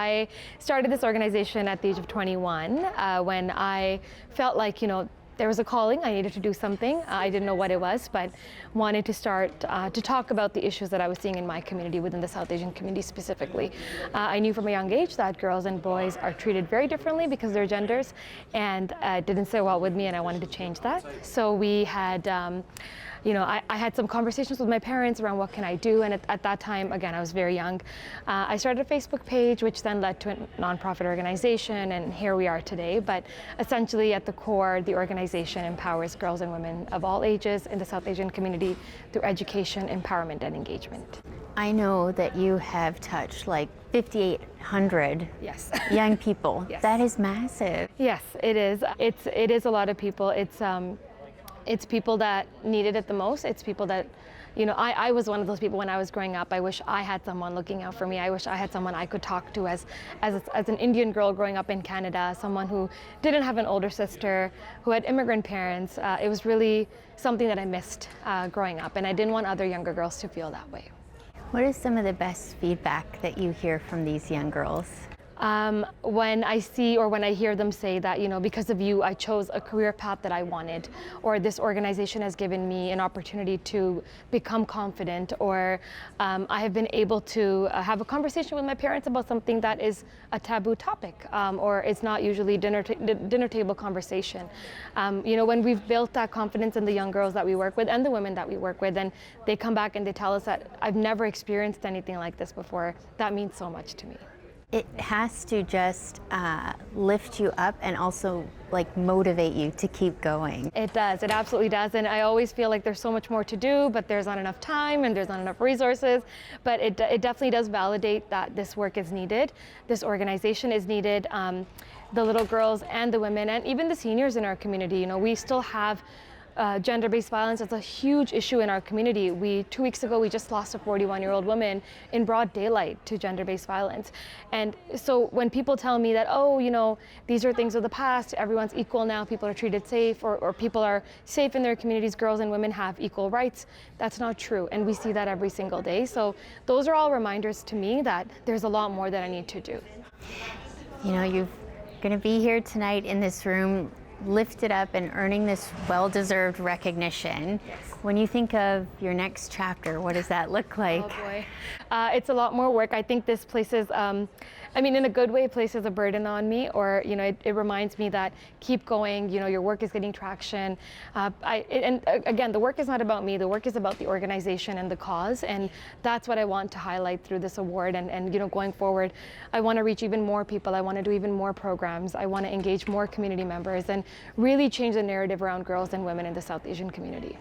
I started this organization at the age of 21 when I felt like, there was a calling. I needed to do something. I didn't know what it was, but wanted to start to talk about the issues that I was seeing in my community, within the South Asian community specifically. I knew from a young age that girls and boys are treated very differently because of their genders, and it didn't sit well with me, and I wanted to change that. So we had I had some conversations with my parents around what can I do, and at that time, again, I was very young. I started a Facebook page, which then led to a nonprofit organization, and here we are today. But essentially, at the core, the organization empowers girls and women of all ages in the South Asian community through education, empowerment, and engagement. I know that you have touched like 5,800 yes. young people. Yes. That is massive. Yes, it is. It is a lot of people. It's people that needed it the most. It's people that, I was one of those people when I was growing up. I wish I had someone looking out for me. I wish I had someone I could talk to as an Indian girl growing up in Canada, someone who didn't have an older sister, who had immigrant parents. It was really something that I missed growing up, and I didn't want other younger girls to feel that way. What is some of the best feedback that you hear from these young girls? When I see or when I hear them say that, because of you, I chose a career path that I wanted, or this organization has given me an opportunity to become confident, or I have been able to have a conversation with my parents about something that is a taboo topic, or it's not usually dinner table conversation. When we've built that confidence in the young girls that we work with and the women that we work with, and they come back and they tell us that I've never experienced anything like this before, that means so much to me. It has to just lift you up and also motivate you to keep going. It does, it absolutely does. And I always feel like there's so much more to do, but there's not enough time and there's not enough resources. But it definitely does validate that this work is needed. This organization is needed. The little girls and the women and even the seniors in our community, we still have gender-based violence is a huge issue in our community. 2 weeks ago, we just lost a 41-year-old woman in broad daylight to gender-based violence. And so when people tell me that, these are things of the past, everyone's equal now, people are treated safe, or people are safe in their communities, girls and women have equal rights, that's not true. And we see that every single day. So those are all reminders to me that there's a lot more that I need to do. You're going to be here tonight in this room, lifted up and earning this well-deserved recognition. Yes. When you think of your next chapter, what does that look like? Oh boy, it's a lot more work. I think this places, in a good way, places a burden on me, or it reminds me that keep going. Your work is getting traction. Again, the work is not about me. The work is about the organization and the cause, and that's what I want to highlight through this award. And going forward, I want to reach even more people. I want to do even more programs. I want to engage more community members and really change the narrative around girls and women in the South Asian community.